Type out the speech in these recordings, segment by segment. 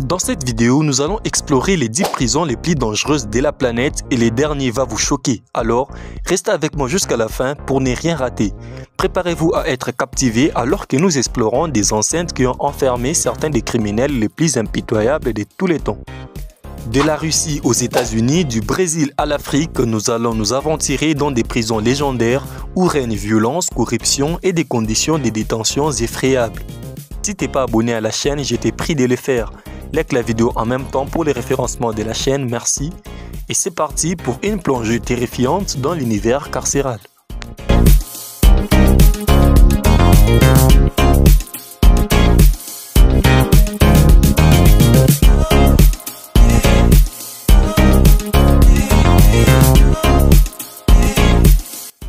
Dans cette vidéo, nous allons explorer les 10 prisons les plus dangereuses de la planète et les derniers va vous choquer. Alors, restez avec moi jusqu'à la fin pour ne rien rater. Préparez-vous à être captivés alors que nous explorons des enceintes qui ont enfermé certains des criminels les plus impitoyables de tous les temps. De la Russie aux États-Unis, du Brésil à l'Afrique, nous allons nous aventurer dans des prisons légendaires où règnent violence, corruption et des conditions de détention effrayables. Si t'es pas abonné à la chaîne, je t'ai prie de le faire. Like la vidéo en même temps pour le référencement de la chaîne, merci. Et c'est parti pour une plongée terrifiante dans l'univers carcéral.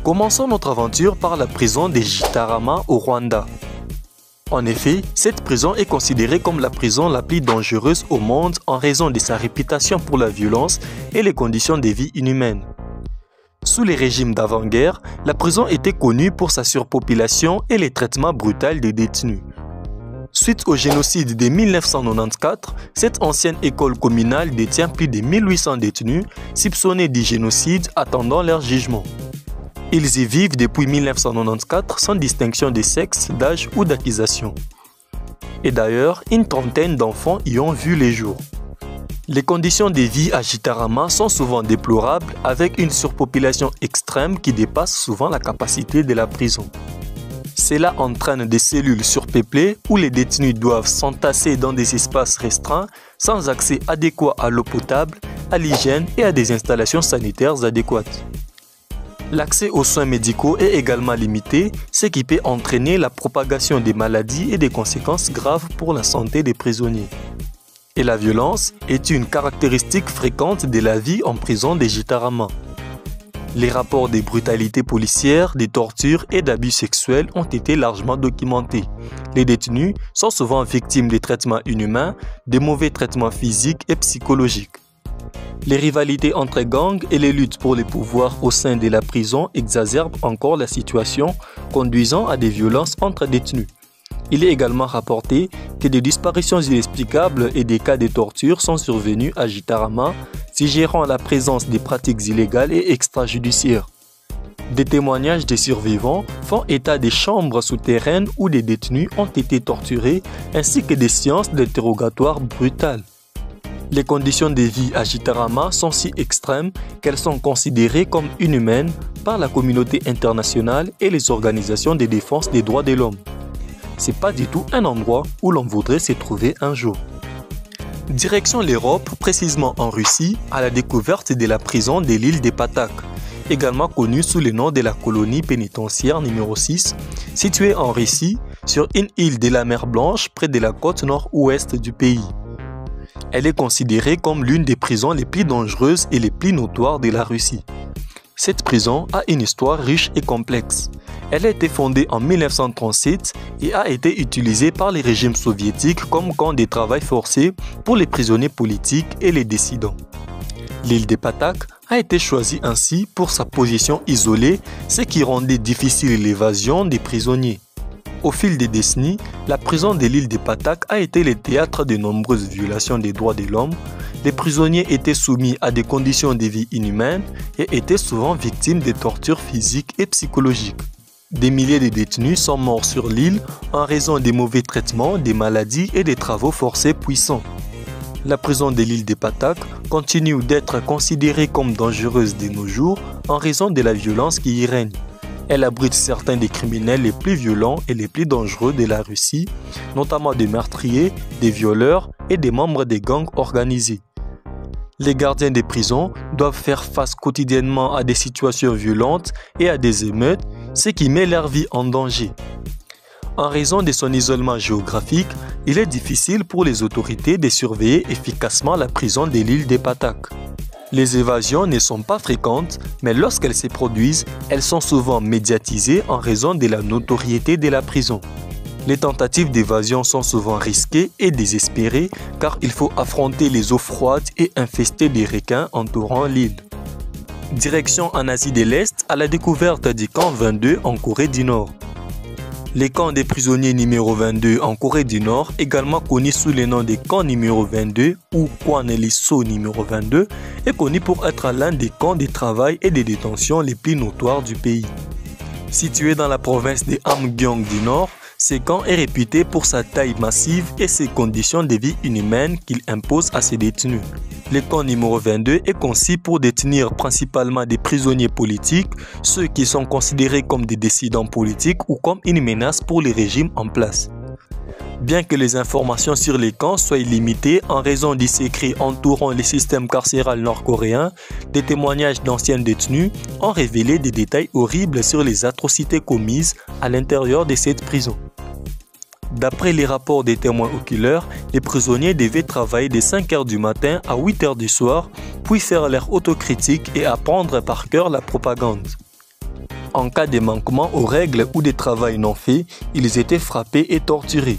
Commençons notre aventure par la prison de Gitarama au Rwanda. En effet, cette prison est considérée comme la prison la plus dangereuse au monde en raison de sa réputation pour la violence et les conditions de vie inhumaines. Sous les régimes d'avant-guerre, la prison était connue pour sa surpopulation et les traitements brutaux des détenus. Suite au génocide de 1994, cette ancienne école communale détient plus de 1800 détenus soupçonnés du génocide attendant leur jugement. Ils y vivent depuis 1994 sans distinction de sexe, d'âge ou d'accusation. Et d'ailleurs, une trentaine d'enfants y ont vu les jours. Les conditions de vie à Gitarama sont souvent déplorables avec une surpopulation extrême qui dépasse souvent la capacité de la prison. Cela entraîne des cellules surpeuplées où les détenus doivent s'entasser dans des espaces restreints sans accès adéquat à l'eau potable, à l'hygiène et à des installations sanitaires adéquates. L'accès aux soins médicaux est également limité, ce qui peut entraîner la propagation des maladies et des conséquences graves pour la santé des prisonniers. Et la violence est une caractéristique fréquente de la vie en prison de Gitarama. Les rapports de brutalités policières, de tortures et d'abus sexuels ont été largement documentés. Les détenus sont souvent victimes de traitements inhumains, de mauvais traitements physiques et psychologiques. Les rivalités entre gangs et les luttes pour les pouvoirs au sein de la prison exacerbent encore la situation, conduisant à des violences entre détenus. Il est également rapporté que des disparitions inexplicables et des cas de torture sont survenus à Gitarama, suggérant la présence des pratiques illégales et extrajudiciaires. Des témoignages des survivants font état des chambres souterraines où des détenus ont été torturés, ainsi que des séances d'interrogatoire brutales. Les conditions de vie à Gitarama sont si extrêmes qu'elles sont considérées comme inhumaines par la communauté internationale et les organisations de défense des droits de l'homme. C'est pas du tout un endroit où l'on voudrait se trouver un jour. Direction l'Europe, précisément en Russie, à la découverte de la prison de l'île de Patak, également connue sous le nom de la colonie pénitentiaire numéro 6, située en Russie, sur une île de la mer Blanche près de la côte nord-ouest du pays. Elle est considérée comme l'une des prisons les plus dangereuses et les plus notoires de la Russie. Cette prison a une histoire riche et complexe. Elle a été fondée en 1937 et a été utilisée par les régimes soviétiques comme camp de travail forcé pour les prisonniers politiques et les dissidents. L'île de Patak a été choisie ainsi pour sa position isolée, ce qui rendait difficile l'évasion des prisonniers. Au fil des décennies, la prison de l'île de Patak a été le théâtre de nombreuses violations des droits de l'homme. Les prisonniers étaient soumis à des conditions de vie inhumaines et étaient souvent victimes de tortures physiques et psychologiques. Des milliers de détenus sont morts sur l'île en raison des mauvais traitements, des maladies et des travaux forcés puissants. La prison de l'île de Patak continue d'être considérée comme dangereuse de nos jours en raison de la violence qui y règne. Elle abrite certains des criminels les plus violents et les plus dangereux de la Russie, notamment des meurtriers, des violeurs et des membres des gangs organisés. Les gardiens des prisons doivent faire face quotidiennement à des situations violentes et à des émeutes, ce qui met leur vie en danger. En raison de son isolement géographique, il est difficile pour les autorités de surveiller efficacement la prison de l'île de Patak. Les évasions ne sont pas fréquentes, mais lorsqu'elles se produisent, elles sont souvent médiatisées en raison de la notoriété de la prison. Les tentatives d'évasion sont souvent risquées et désespérées car il faut affronter les eaux froides et infestées des requins entourant l'île. Direction en Asie de l'Est à la découverte du camp 22 en Corée du Nord. Les camps des prisonniers numéro 22 en Corée du Nord, également connus sous le nom des camps numéro 22 ou Kwaneliso numéro 22, est connu pour être l'un des camps de travail et de détention les plus notoires du pays. Situé dans la province de Hamgyong du Nord, ce camp est réputé pour sa taille massive et ses conditions de vie inhumaines qu'il impose à ses détenus. Le camp numéro 22 est conçu pour détenir principalement des prisonniers politiques, ceux qui sont considérés comme des dissidents politiques ou comme une menace pour les régimes en place. Bien que les informations sur les camps soient limitées en raison du secret entourant le système carcéral nord-coréen, des témoignages d'anciens détenus ont révélé des détails horribles sur les atrocités commises à l'intérieur de cette prison. D'après les rapports des témoins oculaires, les prisonniers devaient travailler de 5 h du matin à 8 h du soir, puis faire leur autocritique et apprendre par cœur la propagande. En cas de manquement aux règles ou de travail non fait, ils étaient frappés et torturés.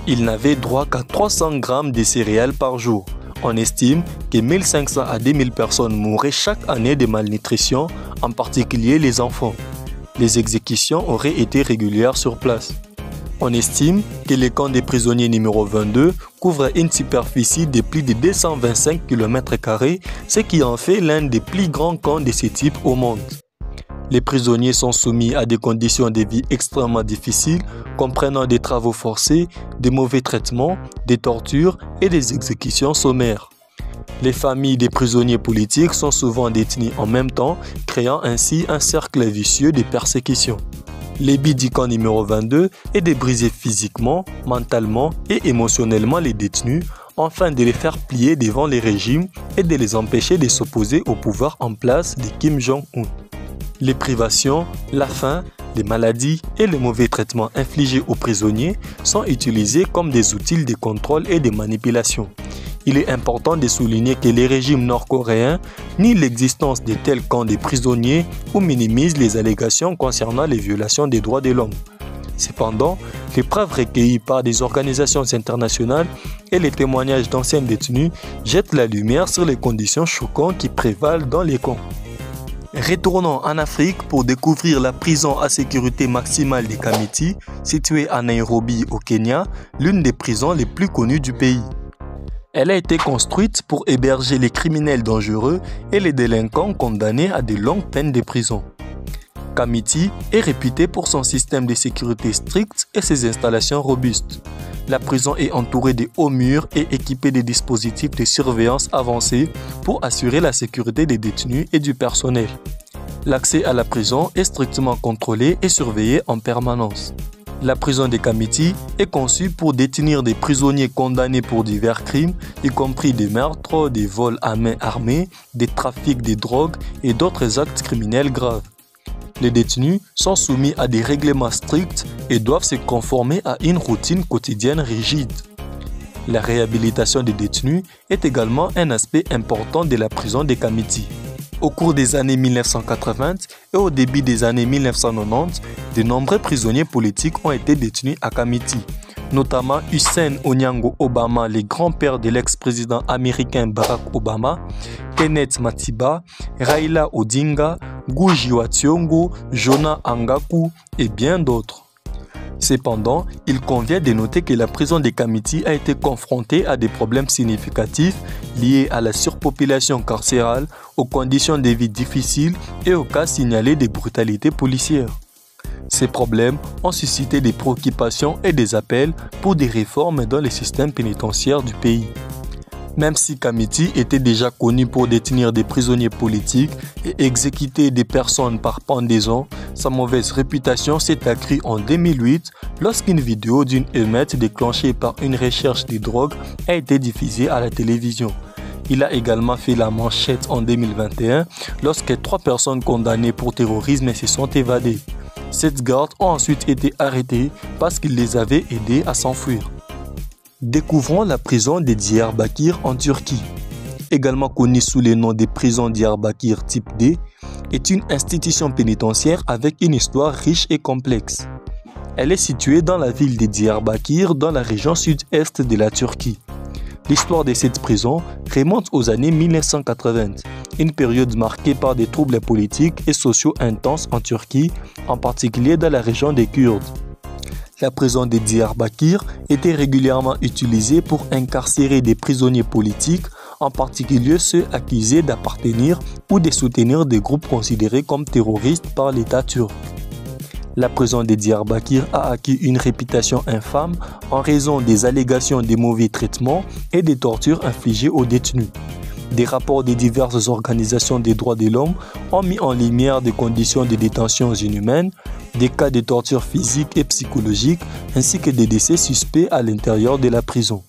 Ils n'avaient droit qu'à 300 grammes de céréales par jour. On estime que 1500 à 2000 personnes mouraient chaque année de malnutrition, en particulier les enfants. Les exécutions auraient été régulières sur place. On estime que le camp des prisonniers numéro 22 couvre une superficie de plus de 225 km², ce qui en fait l'un des plus grands camps de ce type au monde. Les prisonniers sont soumis à des conditions de vie extrêmement difficiles, comprenant des travaux forcés, des mauvais traitements, des tortures et des exécutions sommaires. Les familles des prisonniers politiques sont souvent détenues en même temps, créant ainsi un cercle vicieux de persécutions. Le but du camp numéro 22 est de briser physiquement, mentalement et émotionnellement les détenus, afin de les faire plier devant les régimes et de les empêcher de s'opposer au pouvoir en place de Kim Jong-un. Les privations, la faim, les maladies et les mauvais traitements infligés aux prisonniers sont utilisés comme des outils de contrôle et de manipulation. Il est important de souligner que les régimes nord-coréens nient l'existence de tels camps de prisonniers ou minimisent les allégations concernant les violations des droits de l'homme. Cependant, les preuves recueillies par des organisations internationales et les témoignages d'anciens détenus jettent la lumière sur les conditions choquantes qui prévalent dans les camps. Retournons en Afrique pour découvrir la prison à sécurité maximale de Kamiti, située à Nairobi au Kenya, l'une des prisons les plus connues du pays. Elle a été construite pour héberger les criminels dangereux et les délinquants condamnés à de longues peines de prison. Kamiti est réputée pour son système de sécurité strict et ses installations robustes. La prison est entourée de hauts murs et équipée de dispositifs de surveillance avancés pour assurer la sécurité des détenus et du personnel. L'accès à la prison est strictement contrôlé et surveillé en permanence. La prison de Kamiti est conçue pour détenir des prisonniers condamnés pour divers crimes, y compris des meurtres, des vols à main armée, des trafics de drogue et d'autres actes criminels graves. Les détenus sont soumis à des règlements stricts et doivent se conformer à une routine quotidienne rigide. La réhabilitation des détenus est également un aspect important de la prison de Kamiti. Au cours des années 1980 et au début des années 1990, de nombreux prisonniers politiques ont été détenus à Kamiti, notamment Hussein Onyango Obama, le grand-père de l'ex-président américain Barack Obama, Kenneth Matiba, Raila Odinga, Ngugi wa Thiong'o, Jonah Angaku et bien d'autres. Cependant, il convient de noter que la prison de Kamiti a été confrontée à des problèmes significatifs liés à la surpopulation carcérale, aux conditions de vie difficiles et aux cas signalés de brutalité policière. Ces problèmes ont suscité des préoccupations et des appels pour des réformes dans le système pénitentiaire du pays. Même si Kamiti était déjà connu pour détenir des prisonniers politiques et exécuter des personnes par pendaison, sa mauvaise réputation s'est accrue en 2008 lorsqu'une vidéo d'une émeute déclenchée par une recherche de drogue a été diffusée à la télévision. Il a également fait la manchette en 2021 lorsque 3 personnes condamnées pour terrorisme se sont évadées. 7 gardes ont ensuite été arrêtés parce qu'ils les avaient aidés à s'enfuir. Découvrons la prison de Diyarbakır en Turquie. Également connue sous le nom de prison Diyarbakır type D, est une institution pénitentiaire avec une histoire riche et complexe. Elle est située dans la ville de Diyarbakır dans la région sud-est de la Turquie. L'histoire de cette prison remonte aux années 1980, une période marquée par des troubles politiques et sociaux intenses en Turquie, en particulier dans la région des Kurdes. La prison de Diyarbakir était régulièrement utilisée pour incarcérer des prisonniers politiques, en particulier ceux accusés d'appartenir ou de soutenir des groupes considérés comme terroristes par l'État turc. La prison de Diyarbakir a acquis une réputation infâme en raison des allégations de mauvais traitements et des tortures infligées aux détenus. Des rapports de diverses organisations des droits de l'homme ont mis en lumière des conditions de détention inhumaines, des cas de torture physique et psychologique, ainsi que des décès suspects à l'intérieur de la prison.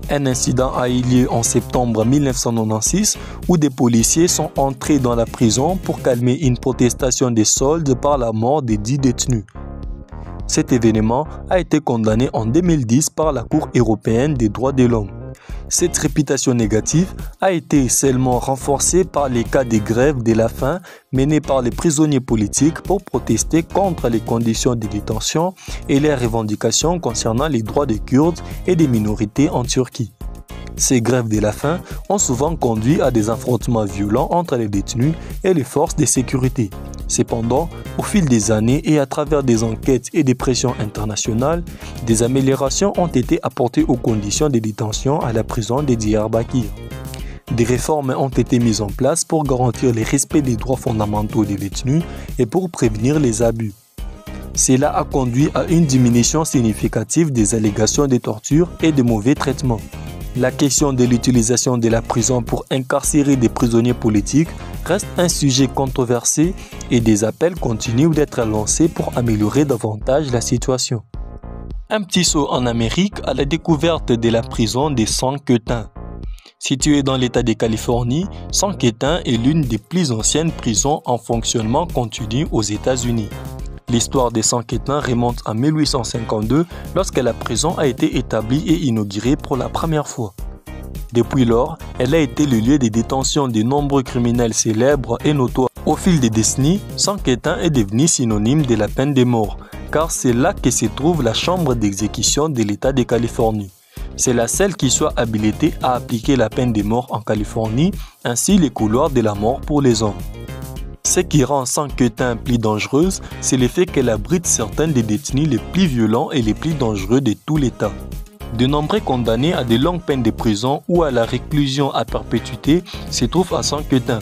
Un incident a eu lieu en septembre 1996 où des policiers sont entrés dans la prison pour calmer une protestation des soldes par la mort des 10 détenus. Cet événement a été condamné en 2010 par la Cour européenne des droits de l'homme. Cette réputation négative a été seulement renforcée par les cas de grève de la faim menés par les prisonniers politiques pour protester contre les conditions de détention et les revendications concernant les droits des Kurdes et des minorités en Turquie. Ces grèves de la faim ont souvent conduit à des affrontements violents entre les détenus et les forces de sécurité. Cependant, au fil des années et à travers des enquêtes et des pressions internationales, des améliorations ont été apportées aux conditions de détention à la prison de Diyarbakir. Des réformes ont été mises en place pour garantir le respect des droits fondamentaux des détenus et pour prévenir les abus. Cela a conduit à une diminution significative des allégations de torture et de mauvais traitements. La question de l'utilisation de la prison pour incarcérer des prisonniers politiques reste un sujet controversé et des appels continuent d'être lancés pour améliorer davantage la situation. Un petit saut en Amérique à la découverte de la prison de San Quentin. Située dans l'État de Californie, San Quentin est l'une des plus anciennes prisons en fonctionnement continu aux États-Unis. L'histoire de San Quentin remonte à 1852 lorsque la prison a été établie et inaugurée pour la première fois. Depuis lors, elle a été le lieu de détention de nombreux criminels célèbres et notoires. Au fil des décennies, San Quentin est devenu synonyme de la peine de mort, car c'est là que se trouve la chambre d'exécution de l'État de Californie. C'est la seule qui soit habilitée à appliquer la peine de mort en Californie, ainsi les couloirs de la mort pour les hommes. Ce qui rend San Quentin plus dangereuse, c'est le fait qu'elle abrite certains des détenus les plus violents et les plus dangereux de tout l'État. De nombreux condamnés à de longues peines de prison ou à la réclusion à perpétuité se trouvent à San Quentin,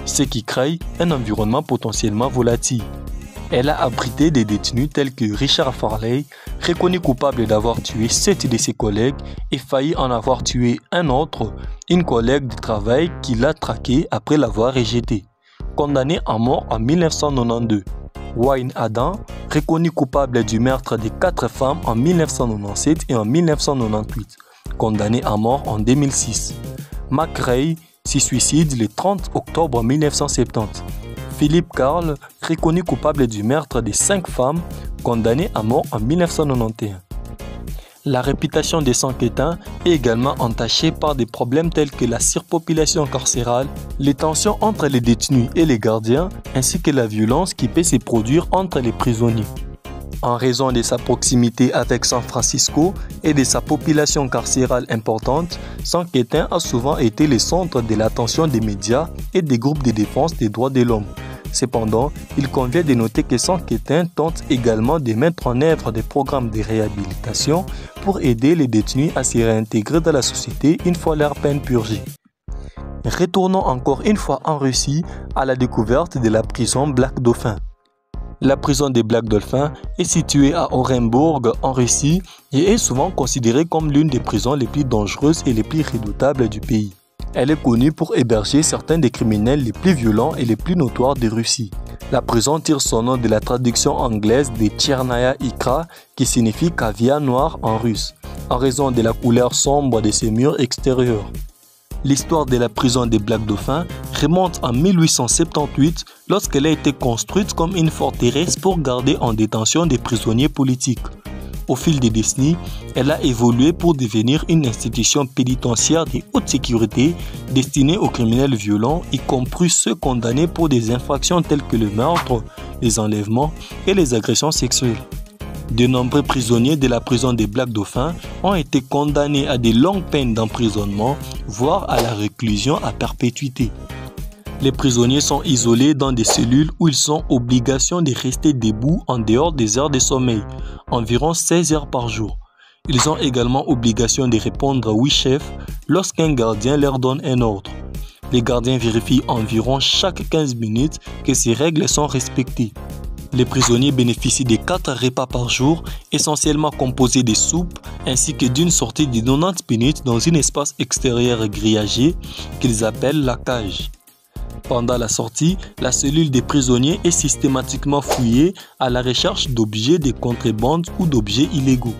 ce qui crée un environnement potentiellement volatile. Elle a abrité des détenus tels que Richard Farley, reconnu coupable d'avoir tué 7 de ses collègues et failli en avoir tué un autre, une collègue de travail qui l'a traqué après l'avoir rejeté. Condamné à mort en 1992. Wayne Adam, reconnu coupable du meurtre de 4 femmes en 1997 et en 1998, condamné à mort en 2006. Mac Ray se suicide le 30 octobre 1970. Philippe Carl, reconnu coupable du meurtre de 5 femmes, condamné à mort en 1991. La réputation de San Quentin est également entachée par des problèmes tels que la surpopulation carcérale, les tensions entre les détenus et les gardiens, ainsi que la violence qui peut se produire entre les prisonniers. En raison de sa proximité avec San Francisco et de sa population carcérale importante, San Quentin a souvent été le centre de l'attention des médias et des groupes de défense des droits de l'homme. Cependant, il convient de noter que San Quentin tente également de mettre en œuvre des programmes de réhabilitation pour aider les détenus à se réintégrer dans la société une fois leur peine purgée. Retournons encore une fois en Russie à la découverte de la prison Black Dauphin. La prison de Black Dauphin est située à Orenbourg en Russie et est souvent considérée comme l'une des prisons les plus dangereuses et les plus redoutables du pays. Elle est connue pour héberger certains des criminels les plus violents et les plus notoires de Russie. La prison tire son nom de la traduction anglaise de Tchernaya Ikra, qui signifie caviar noir en russe, en raison de la couleur sombre de ses murs extérieurs. L'histoire de la prison des Black Dauphin remonte en 1878 lorsqu'elle a été construite comme une forteresse pour garder en détention des prisonniers politiques. Au fil des décennies, elle a évolué pour devenir une institution pénitentiaire de haute sécurité destinée aux criminels violents, y compris ceux condamnés pour des infractions telles que le meurtre, les enlèvements et les agressions sexuelles. De nombreux prisonniers de la prison des Black Dauphin ont été condamnés à de longues peines d'emprisonnement, voire à la réclusion à perpétuité. Les prisonniers sont isolés dans des cellules où ils ont obligation de rester debout en dehors des heures de sommeil, environ 16 heures par jour. Ils ont également obligation de répondre oui chef lorsqu'un gardien leur donne un ordre. Les gardiens vérifient environ chaque 15 minutes que ces règles sont respectées. Les prisonniers bénéficient de 4 repas par jour, essentiellement composés de soupes, ainsi que d'une sortie de 90 minutes dans un espace extérieur grillagé qu'ils appellent la cage. Pendant la sortie, la cellule des prisonniers est systématiquement fouillée à la recherche d'objets de contrebande ou d'objets illégaux.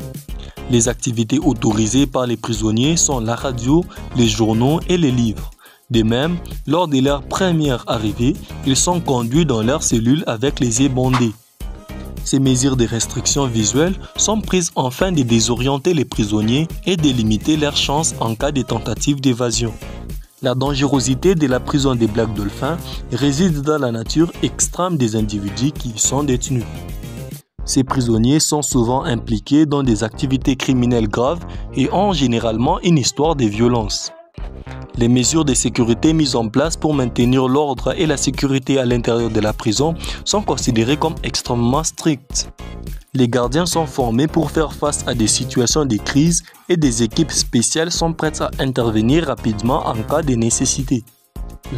Les activités autorisées par les prisonniers sont la radio, les journaux et les livres. De même, lors de leur première arrivée, ils sont conduits dans leur cellule avec les yeux bandés. Ces mesures de restriction visuelle sont prises afin de désorienter les prisonniers et de limiter leurs chances en cas de tentative d'évasion. La dangerosité de la prison des Black Dolphins réside dans la nature extrême des individus qui y sont détenus. Ces prisonniers sont souvent impliqués dans des activités criminelles graves et ont généralement une histoire de violence. Les mesures de sécurité mises en place pour maintenir l'ordre et la sécurité à l'intérieur de la prison sont considérées comme extrêmement strictes. Les gardiens sont formés pour faire face à des situations de crise et des équipes spéciales sont prêtes à intervenir rapidement en cas de nécessité.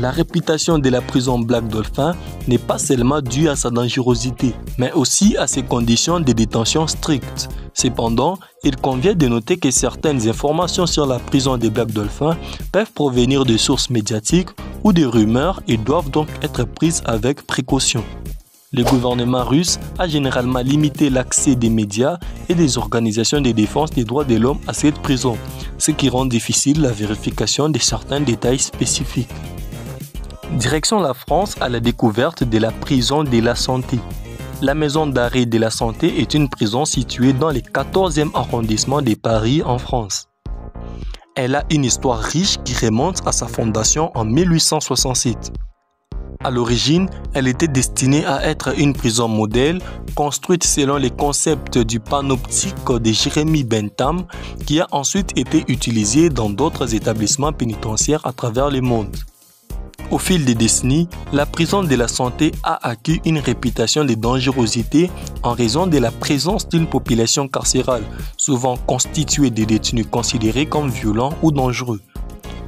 La réputation de la prison Black Dolphin n'est pas seulement due à sa dangerosité, mais aussi à ses conditions de détention strictes. Cependant, il convient de noter que certaines informations sur la prison des Black Dolphins peuvent provenir de sources médiatiques ou de rumeurs et doivent donc être prises avec précaution. Le gouvernement russe a généralement limité l'accès des médias et des organisations de défense des droits de l'homme à cette prison, ce qui rend difficile la vérification de certains détails spécifiques. Direction la France à la découverte de la prison de la Santé. La maison d'arrêt de la Santé est une prison située dans le 14e arrondissement de Paris en France. Elle a une histoire riche qui remonte à sa fondation en 1867. À l'origine, elle était destinée à être une prison modèle construite selon les concepts du panoptique de Jérémy Bentham qui a ensuite été utilisé dans d'autres établissements pénitentiaires à travers le monde. Au fil des décennies, la prison de la Santé a acquis une réputation de dangerosité en raison de la présence d'une population carcérale, souvent constituée de détenus considérés comme violents ou dangereux.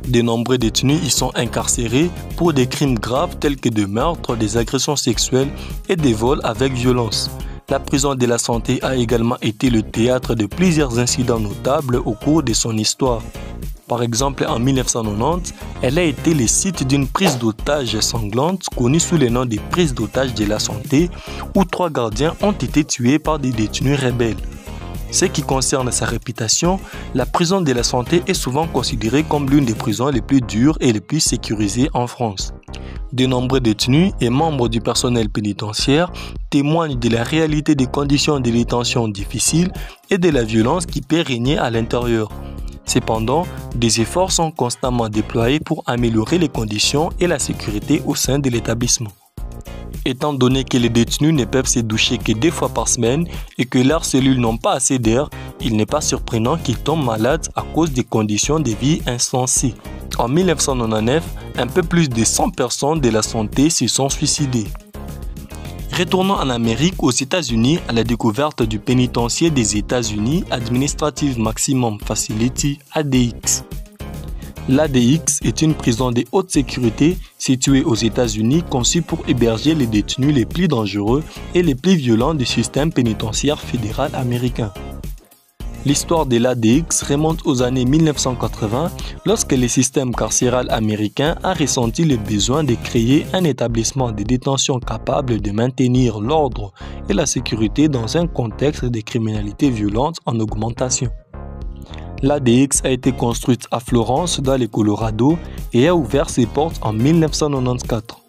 De nombreux détenus y sont incarcérés pour des crimes graves tels que des meurtres, des agressions sexuelles et des vols avec violence. La prison de la Santé a également été le théâtre de plusieurs incidents notables au cours de son histoire. Par exemple, en 1990, elle a été le site d'une prise d'otages sanglante connue sous le nom de prise d'otages de la Santé, où 3 gardiens ont été tués par des détenus rebelles. Ce qui concerne sa réputation, la prison de la Santé est souvent considérée comme l'une des prisons les plus dures et les plus sécurisées en France. De nombreux détenus et membres du personnel pénitentiaire témoignent de la réalité des conditions de détention difficiles et de la violence qui peut régner à l'intérieur. Cependant, des efforts sont constamment déployés pour améliorer les conditions et la sécurité au sein de l'établissement. Étant donné que les détenus ne peuvent se doucher que 2 fois par semaine et que leurs cellules n'ont pas assez d'air, il n'est pas surprenant qu'ils tombent malades à cause des conditions de vie insensées. En 1999, un peu plus de 100 personnes de la Santé se sont suicidées. Retournons en Amérique, aux États-Unis, à la découverte du pénitencier des États-Unis Administrative Maximum Facility (ADX). L'ADX est une prison de haute sécurité située aux États-Unis conçue pour héberger les détenus les plus dangereux et les plus violents du système pénitentiaire fédéral américain. L'histoire de l'ADX remonte aux années 1980 lorsque le système carcéral américain a ressenti le besoin de créer un établissement de détention capable de maintenir l'ordre et la sécurité dans un contexte de criminalité violente en augmentation. L'ADX a été construite à Florence dans le Colorado et a ouvert ses portes en 1994.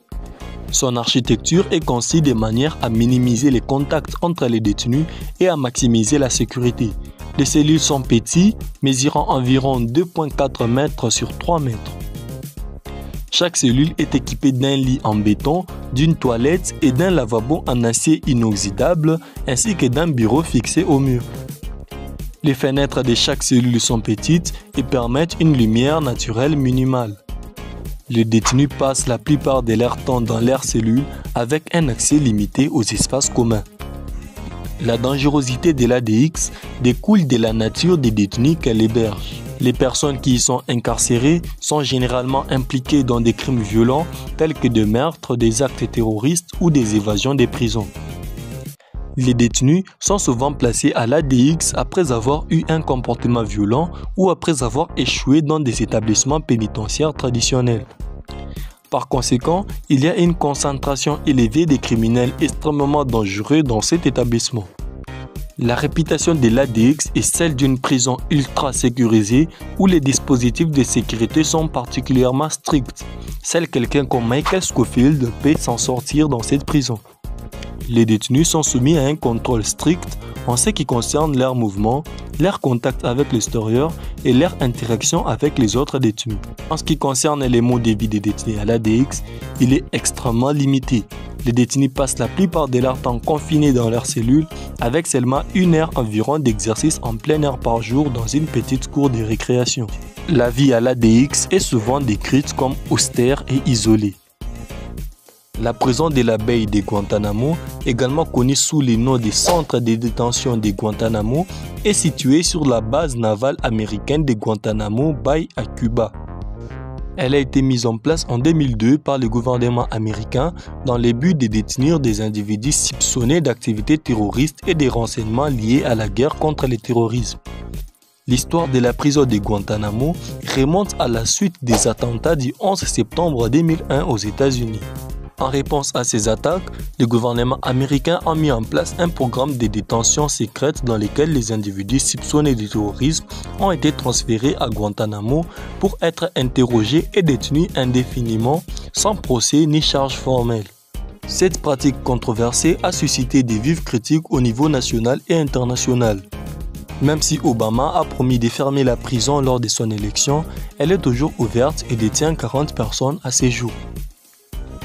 Son architecture est conçue de manière à minimiser les contacts entre les détenus et à maximiser la sécurité. Les cellules sont petites, mesurant environ 2,4 mètres sur 3 mètres. Chaque cellule est équipée d'un lit en béton, d'une toilette et d'un lavabo en acier inoxydable, ainsi que d'un bureau fixé au mur. Les fenêtres de chaque cellule sont petites et permettent une lumière naturelle minimale. Les détenus passent la plupart de leur temps dans leurs cellules avec un accès limité aux espaces communs. La dangerosité de l'ADX découle de la nature des détenus qu'elle héberge. Les personnes qui y sont incarcérées sont généralement impliquées dans des crimes violents tels que des meurtres, des actes terroristes ou des évasions des prisons. Les détenus sont souvent placés à l'ADX après avoir eu un comportement violent ou après avoir échoué dans des établissements pénitentiaires traditionnels. Par conséquent, il y a une concentration élevée des criminels extrêmement dangereux dans cet établissement. La réputation de l'ADX est celle d'une prison ultra sécurisée où les dispositifs de sécurité sont particulièrement stricts. Seul quelqu'un comme Michael Scofield peut s'en sortir dans cette prison. Les détenus sont soumis à un contrôle strict en ce qui concerne leurs mouvements, leur contact avec l'extérieur et leur interaction avec les autres détenus. En ce qui concerne les modes de vie des détenus à l'ADX, il est extrêmement limité. Les détenus passent la plupart de leur temps confinés dans leurs cellules avec seulement 1 heure environ d'exercice en plein air par jour dans une petite cour de récréation. La vie à l'ADX est souvent décrite comme austère et isolée. La prison de la baie de Guantanamo, également connue sous le nom de centre de détention de Guantanamo, est située sur la base navale américaine de Guantanamo Bay à Cuba. Elle a été mise en place en 2002 par le gouvernement américain dans le but de détenir des individus soupçonnés d'activités terroristes et des renseignements liés à la guerre contre le terrorisme. L'histoire de la prison de Guantanamo remonte à la suite des attentats du 11 septembre 2001 aux États-Unis. En réponse à ces attaques, le gouvernement américain a mis en place un programme de détention secrète dans lequel les individus soupçonnés de terrorisme ont été transférés à Guantanamo pour être interrogés et détenus indéfiniment sans procès ni charge formelle. Cette pratique controversée a suscité des vives critiques au niveau national et international. Même si Obama a promis de fermer la prison lors de son élection, elle est toujours ouverte et détient 40 personnes à ce jour.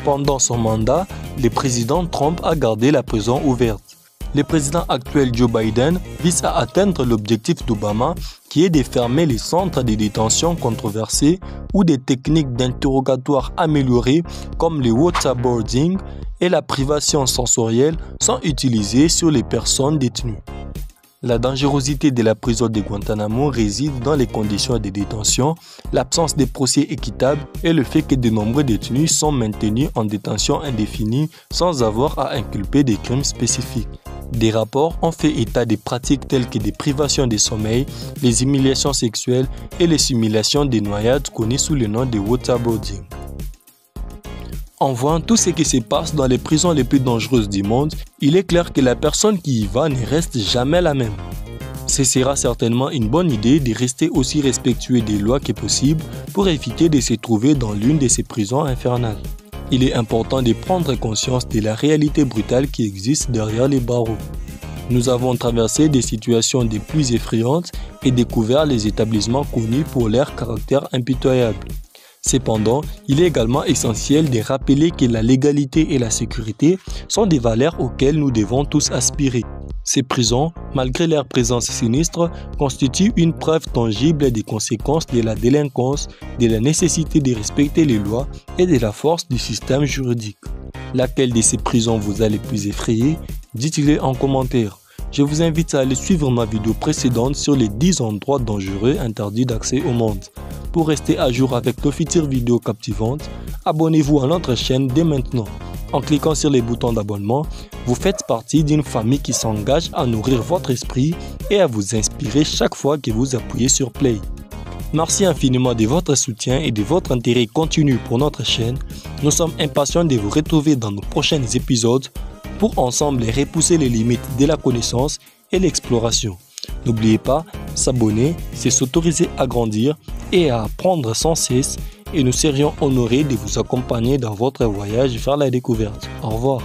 Pendant son mandat, le président Trump a gardé la prison ouverte. Le président actuel Joe Biden vise à atteindre l'objectif d'Obama qui est de fermer les centres de détention controversés où des techniques d'interrogatoire améliorées comme le waterboarding et la privation sensorielle sont utilisées sur les personnes détenues. La dangerosité de la prison de Guantanamo réside dans les conditions de détention, l'absence de procès équitables et le fait que de nombreux détenus sont maintenus en détention indéfinie sans avoir à inculper des crimes spécifiques. Des rapports ont fait état des pratiques telles que des privations de sommeil, les humiliations sexuelles et les simulations de noyades connues sous le nom de waterboarding. En voyant tout ce qui se passe dans les prisons les plus dangereuses du monde, il est clair que la personne qui y va ne reste jamais la même. Ce sera certainement une bonne idée de rester aussi respectueux des lois que possible pour éviter de se trouver dans l'une de ces prisons infernales. Il est important de prendre conscience de la réalité brutale qui existe derrière les barreaux. Nous avons traversé des situations des plus effrayantes et découvert les établissements connus pour leur caractère impitoyable. Cependant, il est également essentiel de rappeler que la légalité et la sécurité sont des valeurs auxquelles nous devons tous aspirer. Ces prisons, malgré leur présence sinistre, constituent une preuve tangible des conséquences de la délinquance, de la nécessité de respecter les lois et de la force du système juridique. Laquelle de ces prisons vous a le plus effrayé? Dites-le en commentaire. Je vous invite à aller suivre ma vidéo précédente sur les 10 endroits dangereux interdits d'accès au monde. Pour rester à jour avec nos futures vidéos captivantes, abonnez-vous à notre chaîne dès maintenant. En cliquant sur les boutons d'abonnement, vous faites partie d'une famille qui s'engage à nourrir votre esprit et à vous inspirer chaque fois que vous appuyez sur Play. Merci infiniment de votre soutien et de votre intérêt continu pour notre chaîne. Nous sommes impatients de vous retrouver dans nos prochains épisodes pour ensemble repousser les limites de la connaissance et l'exploration. N'oubliez pas, s'abonner, c'est s'autoriser à grandir et à apprendre sans cesse, et nous serions honorés de vous accompagner dans votre voyage vers la découverte. Au revoir.